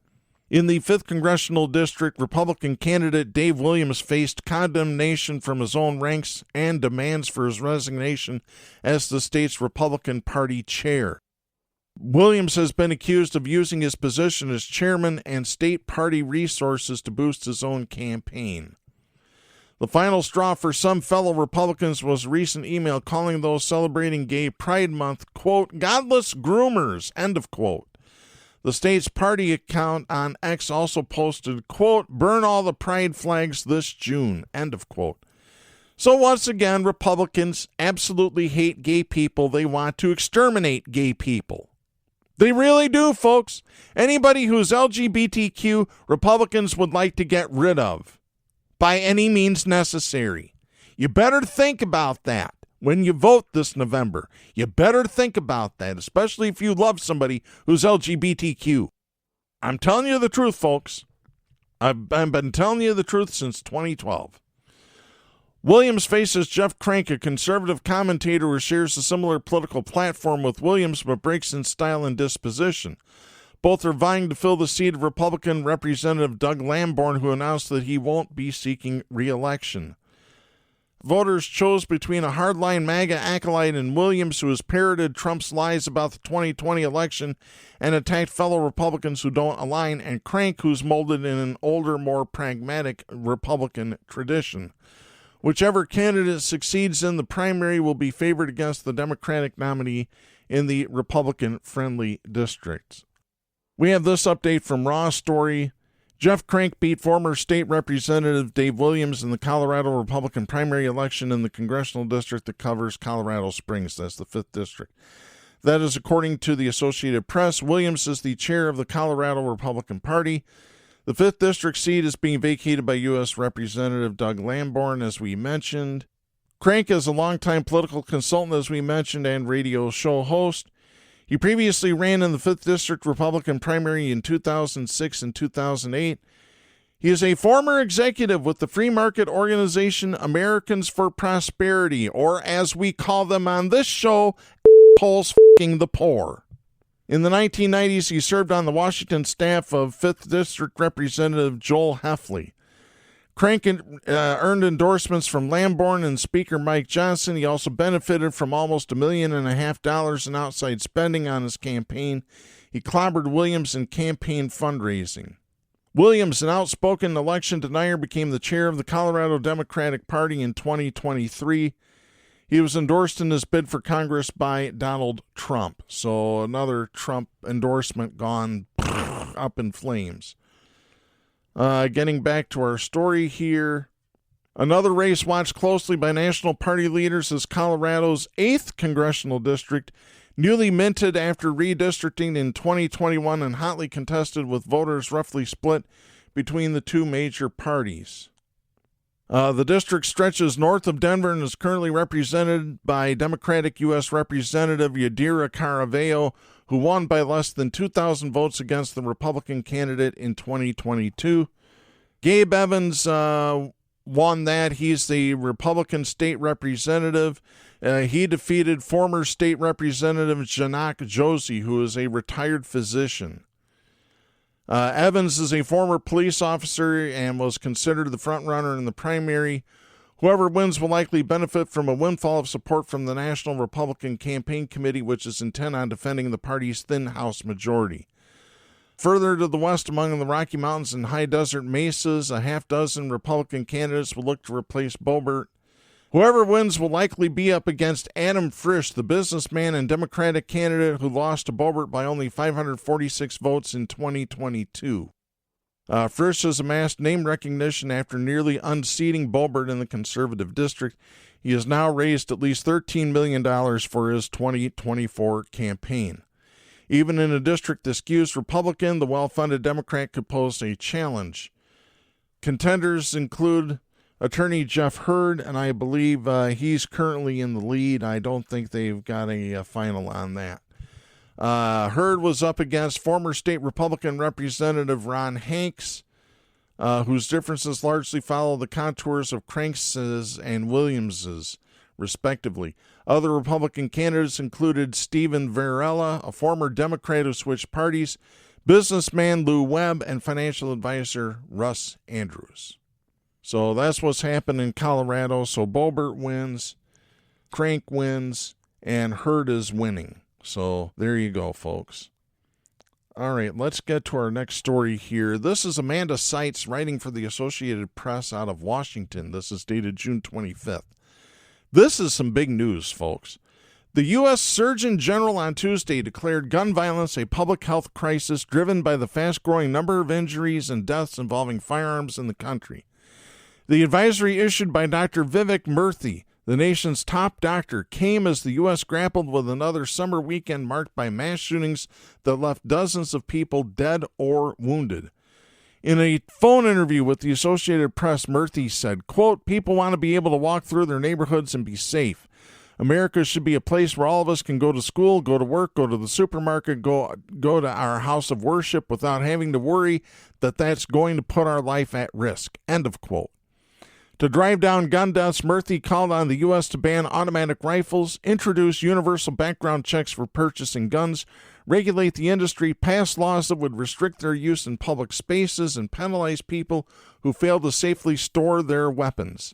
In the 5th Congressional District, Republican candidate Dave Williams faced condemnation from his own ranks and demands for his resignation as the state's Republican Party chair. Williams has been accused of using his position as chairman and state party resources to boost his own campaign. The final straw for some fellow Republicans was a recent email calling those celebrating Gay Pride Month, quote, godless groomers, end of quote. The state's party account on X also posted, quote, burn all the pride flags this June, end of quote. So once again, Republicans absolutely hate gay people. They want to exterminate gay people. They really do, folks. Anybody who's LGBTQ, Republicans would like to get rid of by any means necessary. You better think about that when you vote this November. You better think about that, especially if you love somebody who's LGBTQ. I'm telling you the truth, folks. I've been telling you the truth since 2012. Williams faces Jeff Crank, a conservative commentator who shares a similar political platform with Williams but breaks in style and disposition. Both are vying to fill the seat of Republican Representative Doug Lamborn, who announced that he won't be seeking re-election. Voters chose between a hardline MAGA acolyte in Williams, who has parroted Trump's lies about the 2020 election and attacked fellow Republicans who don't align, and Crank, who's molded in an older, more pragmatic Republican tradition. Whichever candidate succeeds in the primary will be favored against the Democratic nominee in the Republican-friendly districts. We have this update from Raw Story. Jeff Crank beat former state representative Dave Williams in the Colorado Republican primary election in the congressional district that covers Colorado Springs. That's the 5th district. That is according to the Associated Press. Williams is the chair of the Colorado Republican Party. The 5th district seat is being vacated by U.S. Representative Doug Lamborn, as we mentioned. Crank is a longtime political consultant, as we mentioned, and radio show host. He previously ran in the 5th District Republican primary in 2006 and 2008. He is a former executive with the free market organization Americans for Prosperity, or as we call them on this show, assholes f***ing the poor. In the 1990s, he served on the Washington staff of 5th District Representative Joel Heffley. Crank earned endorsements from Lamborn and Speaker Mike Johnson. He also benefited from almost $1.5 million in outside spending on his campaign. He clobbered Williams in campaign fundraising. Williams, an outspoken election denier, became the chair of the Colorado Democratic Party in 2023. He was endorsed in his bid for Congress by Donald Trump. So another Trump endorsement gone up in flames. Getting back to our story here. Another race watched closely by national party leaders is Colorado's 8th congressional district, newly minted after redistricting in 2021 and hotly contested with voters roughly split between the two major parties. The district stretches north of Denver and is currently represented by Democratic U.S. Representative Yadira Caraveo, who won by less than 2,000 votes against the Republican candidate in 2022. Gabe Evans won that. He's the Republican state representative. He defeated former state representative Janak Josie, who is a retired physician. Evans is a former police officer and was considered the front-runner in the primary. Whoever wins will likely benefit from a windfall of support from the National Republican Campaign Committee, which is intent on defending the party's thin House majority. Further to the west, among the Rocky Mountains and high desert mesas, a half-dozen Republican candidates will look to replace Boebert. Whoever wins will likely be up against Adam Frisch, the businessman and Democratic candidate who lost to Boebert by only 546 votes in 2022. Frisch has amassed name recognition after nearly unseating Boebert in the conservative district. He has now raised at least $13 million for his 2024 campaign. Even in a district that skews Republican, the well-funded Democrat could pose a challenge. Contenders include Attorney Jeff Hurd, and I believe he's currently in the lead. I don't think they've got a final on that. Hurd was up against former state Republican Representative Ron Hanks, whose differences largely follow the contours of Cranks's and Williams's, respectively. Other Republican candidates included Stephen Varela, a former Democrat who switched parties, businessman Lou Webb, and financial advisor Russ Andrews. So that's what's happened in Colorado. So Boebert wins, Crank wins, and Hurd is winning. So there you go, folks. All right, let's get to our next story here. This is Amanda Seitz writing for the Associated Press out of Washington. This is dated June 25th. This is some big news, folks. The U.S. Surgeon General on Tuesday declared gun violence a public health crisis driven by the fast-growing number of injuries and deaths involving firearms in the country. The advisory issued by Dr. Vivek Murthy, the nation's top doctor, came as the U.S. grappled with another summer weekend marked by mass shootings that left dozens of people dead or wounded. In a phone interview with the Associated Press, Murthy said, quote, "People want to be able to walk through their neighborhoods and be safe. America should be a place where all of us can go to school, go to work, go to the supermarket, go to our house of worship without having to worry that that's going to put our life at risk." End of quote. To drive down gun deaths, Murthy called on the U.S. to ban automatic rifles, introduce universal background checks for purchasing guns, regulate the industry, pass laws that would restrict their use in public spaces, and penalize people who fail to safely store their weapons.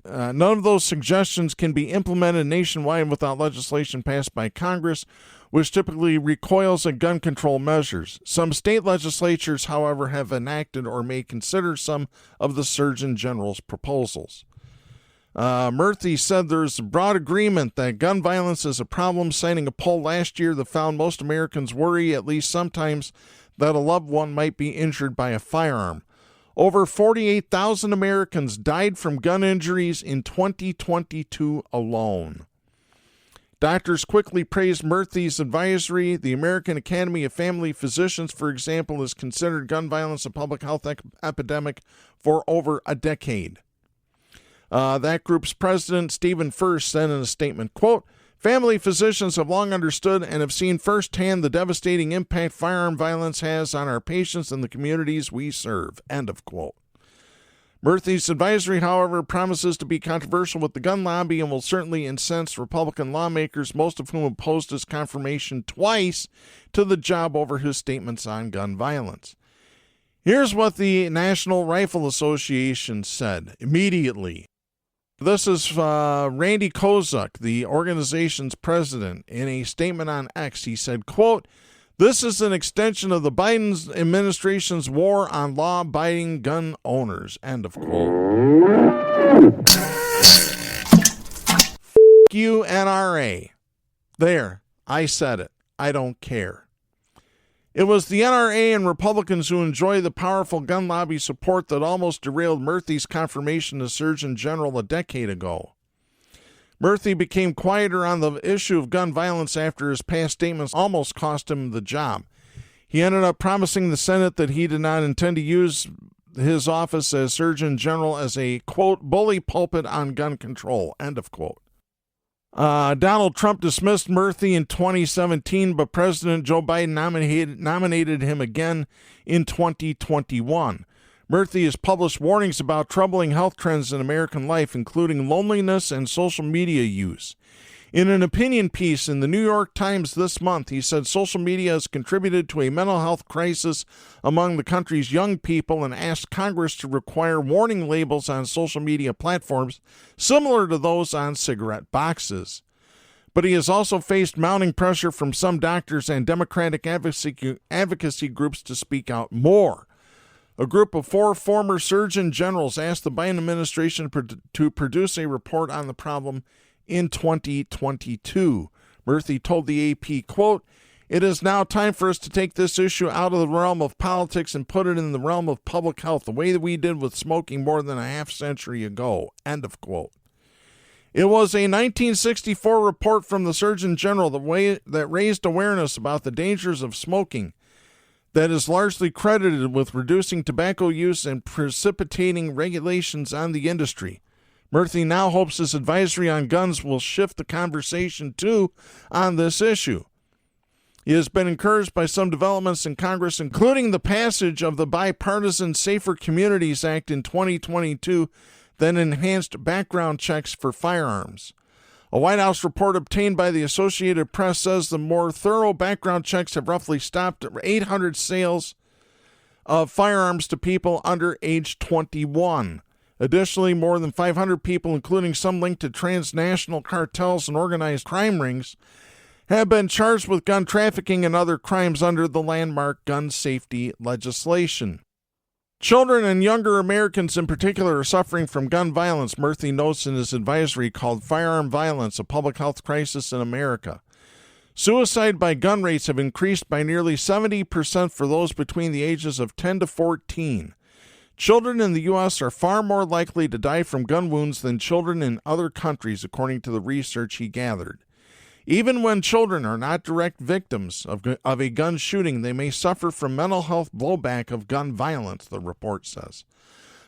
None of those suggestions can be implemented nationwide without legislation passed by Congress, which typically recoils at gun control measures. Some state legislatures, however, have enacted or may consider some of the Surgeon General's proposals. Murthy said there's broad agreement that gun violence is a problem, citing a poll last year that found most Americans worry, at least sometimes, that a loved one might be injured by a firearm. Over 48,000 Americans died from gun injuries in 2022 alone. Doctors quickly praised Murthy's advisory. The American Academy of Family Physicians, for example, has considered gun violence a public health epidemic for over a decade. That group's president, Stephen Furst, said in a statement, quote, "Family physicians have long understood and have seen firsthand the devastating impact firearm violence has on our patients and the communities we serve." End of quote. Murthy's advisory, however, promises to be controversial with the gun lobby and will certainly incense Republican lawmakers, most of whom opposed his confirmation twice to the job over his statements on gun violence. Here's what the National Rifle Association said immediately. This is Randy Kozuk, the organization's president. In a statement on X, he said, quote, "This is an extension of the Biden administration's war on law-abiding gun owners." End of quote. F*** you, NRA. There, I said it. I don't care. It was the NRA and Republicans who enjoy the powerful gun lobby support that almost derailed Murthy's confirmation as Surgeon General a decade ago. Murthy became quieter on the issue of gun violence after his past statements almost cost him the job. He ended up promising the Senate that he did not intend to use his office as Surgeon General as a, quote, "bully pulpit on gun control," end of quote. Donald Trump dismissed Murthy in 2017, but President Joe Biden nominated him again in 2021. Murthy has published warnings about troubling health trends in American life, including loneliness and social media use. In an opinion piece in the New York Times this month, he said social media has contributed to a mental health crisis among the country's young people and asked Congress to require warning labels on social media platforms similar to those on cigarette boxes. But he has also faced mounting pressure from some doctors and Democratic advocacy groups to speak out more. A group of 4 former surgeon generals asked the Biden administration to produce a report on the problem in 2022. Murthy told the AP, quote, "It is now time for us to take this issue out of the realm of politics and put it in the realm of public health, the way that we did with smoking more than a half century ago." End of quote. It was a 1964 report from the Surgeon General that raised awareness about the dangers of smoking that is largely credited with reducing tobacco use and precipitating regulations on the industry. Murthy now hopes his advisory on guns will shift the conversation, too, on this issue. He has been encouraged by some developments in Congress, including the passage of the bipartisan Safer Communities Act in 2022 that enhanced background checks for firearms. A White House report obtained by the Associated Press says the more thorough background checks have roughly stopped 800 sales of firearms to people under age 21. Additionally, more than 500 people, including some linked to transnational cartels and organized crime rings, have been charged with gun trafficking and other crimes under the landmark gun safety legislation. Children and younger Americans in particular are suffering from gun violence, Murthy notes in his advisory called Firearm Violence, a Public Health Crisis in America. Suicide by gun rates have increased by nearly 70% for those between the ages of 10 to 14. Children in the U.S. are far more likely to die from gun wounds than children in other countries, according to the research he gathered. Even when children are not direct victims of a gun shooting, they may suffer from mental health blowback of gun violence, the report says.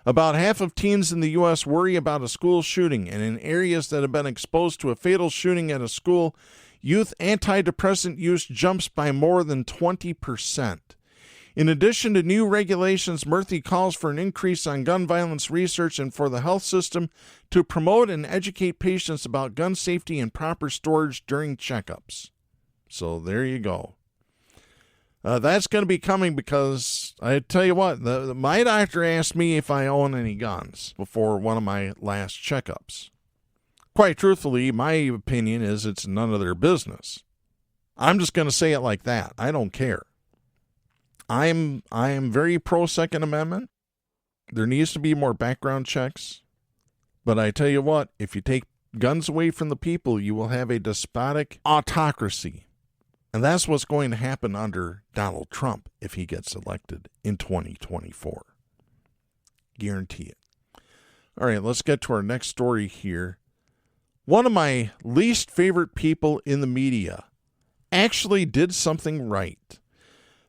About half of teens in the U.S. worry about a school shooting, and in areas that have been exposed to a fatal shooting at a school, youth antidepressant use jumps by more than 20%. In addition to new regulations, Murthy calls for an increase on gun violence research and for the health system to promote and educate patients about gun safety and proper storage during checkups. So there you go. That's going to be coming because I tell you what, my doctor asked me if I own any guns before one of my last checkups. Quite truthfully, my opinion is it's none of their business. I'm just going to say it like that. I don't care. I am very pro Second Amendment. There needs to be more background checks. But I tell you what, if you take guns away from the people, you will have a despotic autocracy. And that's what's going to happen under Donald Trump if he gets elected in 2024. Guarantee it. All right, let's get to our next story here. One of my least favorite people in the media actually did something right.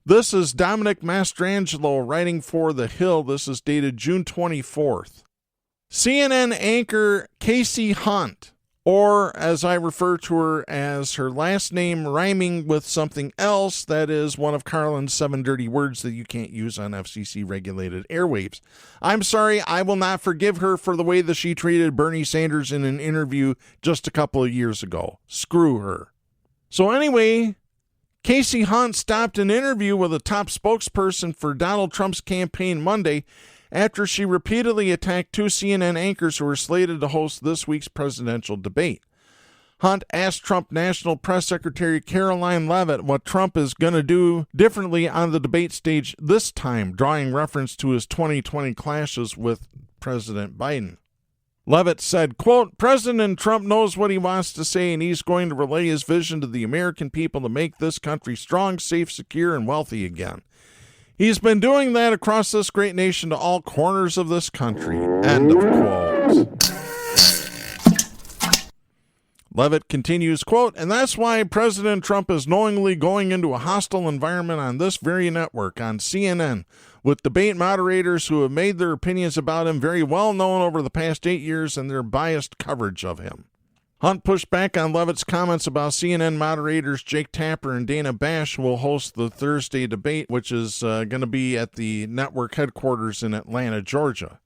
This is Dominic Mastrangelo writing for The Hill. This is dated June 24th. CNN anchor Kasie Hunt, or as I refer to her as her last name rhyming with something else, that is one of Carlin's 7 dirty words that you can't use on FCC-regulated airwaves. I'm sorry, I will not forgive her for the way that she treated Bernie Sanders in an interview just a couple of years ago. Screw her. So anyway, Kasie Hunt stopped an interview with a top spokesperson for Donald Trump's campaign Monday after she repeatedly attacked 2 CNN anchors who were slated to host this week's presidential debate. Hunt asked Trump National Press Secretary Karoline Leavitt what Trump is going to do differently on the debate stage this time, drawing reference to his 2020 clashes with President Biden. Leavitt said, quote, "President Trump knows what he wants to say, and he's going to relay his vision to the American people to make this country strong, safe, secure, and wealthy again. He's been doing that across this great nation to all corners of this country." End of quote. Leavitt continues, quote, "And that's why President Trump is knowingly going into a hostile environment on this very network, on CNN, with debate moderators who have made their opinions about him very well known over the past 8 years and their biased coverage of him." Hunt pushed back on Leavitt's comments about CNN moderators Jake Tapper and Dana Bash, who will host the Thursday debate, which is going to be at the network headquarters in Atlanta, Georgia.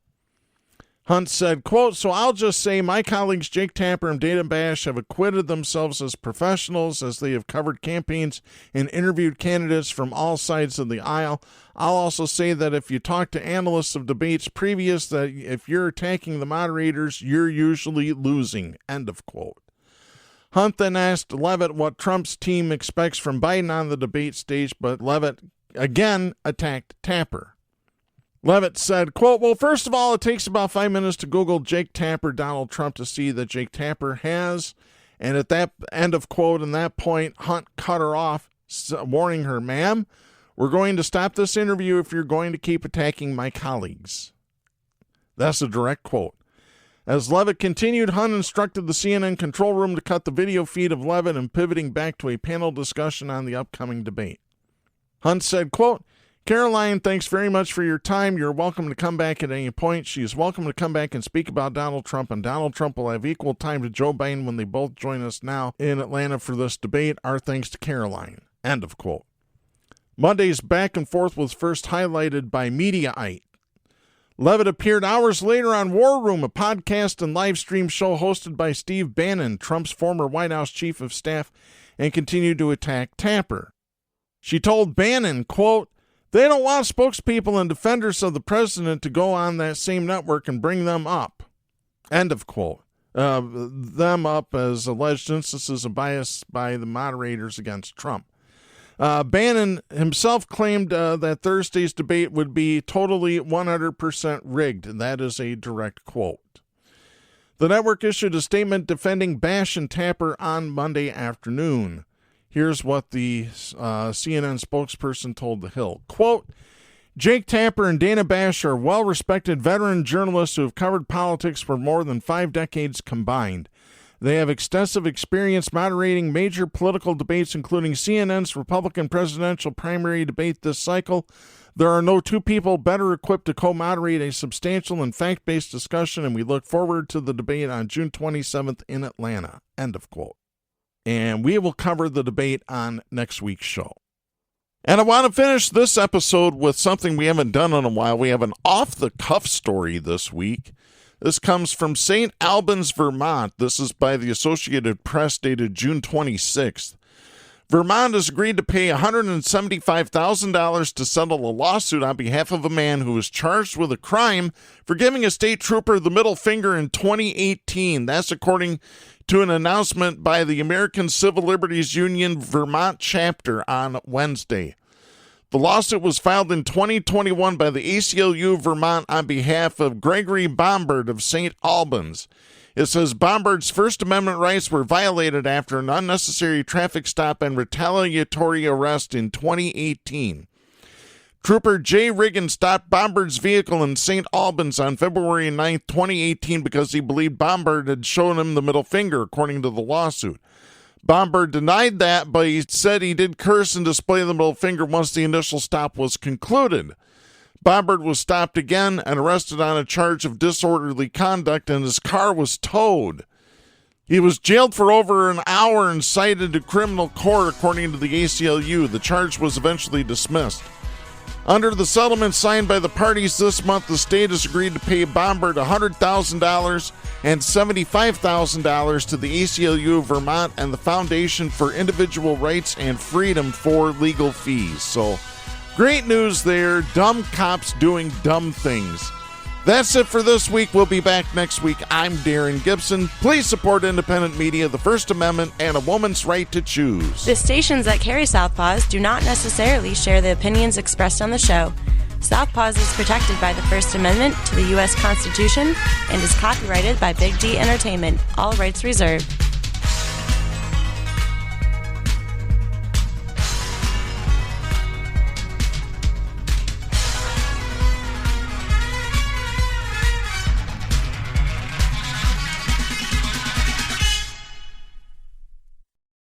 Hunt said, quote, "So I'll just say my colleagues Jake Tapper and Dana Bash have acquitted themselves as professionals as they have covered campaigns and interviewed candidates from all sides of the aisle. I'll also say that if you talk to analysts of debates previous, that if you're attacking the moderators, you're usually losing," end of quote. Hunt then asked Leavitt what Trump's team expects from Biden on the debate stage, but Leavitt again attacked Tapper. Leavitt said, quote, "Well, first of all, it takes about 5 minutes to Google Jake Tapper, Donald Trump to see that Jake Tapper has," and at that end of quote, and that point, Hunt cut her off, warning her, "Ma'am, we're going to stop this interview if you're going to keep attacking my colleagues." That's a direct quote. As Leavitt continued, Hunt instructed the CNN control room to cut the video feed of Leavitt and pivoting back to a panel discussion on the upcoming debate. Hunt said, quote, "Karoline, thanks very much for your time. You're welcome to come back at any point. She is welcome to come back and speak about Donald Trump, and Donald Trump will have equal time to Joe Biden when they both join us now in Atlanta for this debate. Our thanks to Karoline," end of quote. Monday's back and forth was first highlighted by Mediaite. Leavitt appeared hours later on War Room, a podcast and live stream show hosted by Steve Bannon, Trump's former White House chief of staff, and continued to attack Tapper. She told Bannon, quote, "They don't want spokespeople and defenders of the president to go on that same network and bring them up," end of quote. Them up as alleged instances of bias by the moderators against Trump. Bannon himself claimed that Thursday's debate would be totally 100% rigged, and that is a direct quote. The network issued a statement defending Bash and Tapper on Monday afternoon. Here's what the CNN spokesperson told The Hill. Quote, "Jake Tapper and Dana Bash are well-respected veteran journalists who have covered politics for more than 5 decades combined. They have extensive experience moderating major political debates, including CNN's Republican presidential primary debate this cycle. There are no two people better equipped to co-moderate a substantial and fact-based discussion, and we look forward to the debate on June 27th in Atlanta," end of quote. And we will cover the debate on next week's show. And I want to finish this episode with something we haven't done in a while. We have an off-the-cuff story this week. This comes from St. Albans, Vermont. This is by the Associated Press, dated June 26th. Vermont has agreed to pay $175,000 to settle a lawsuit on behalf of a man who was charged with a crime for giving a state trooper the middle finger in 2018. That's according to an announcement by the American Civil Liberties Union Vermont chapter on Wednesday. The lawsuit was filed in 2021 by the ACLU Vermont on behalf of Gregory Boebert of St. Albans. It says Bombert's First Amendment rights were violated after an unnecessary traffic stop and retaliatory arrest in 2018. Trooper Jay Riggin stopped Bombert's vehicle in St. Albans on February 9, 2018 because he believed Boebert had shown him the middle finger, according to the lawsuit. Boebert denied that, but he said he did curse and display the middle finger once the initial stop was concluded. Boebert was stopped again and arrested on a charge of disorderly conduct, and his car was towed. He was jailed for over an hour and cited to criminal court, according to the ACLU. The charge was eventually dismissed. Under the settlement signed by the parties this month, the state has agreed to pay Boebert $100,000 and $75,000 to the ACLU of Vermont and the Foundation for Individual Rights and Freedom for legal fees. So, great news there. Dumb cops doing dumb things. That's it for this week. We'll be back next week. I'm Darren Gibson. Please support independent media, the First Amendment, and a woman's right to choose. The stations that carry Southpaws do not necessarily share the opinions expressed on the show. Southpaws is protected by the First Amendment to the U.S. Constitution and is copyrighted by Big D Entertainment. All rights reserved.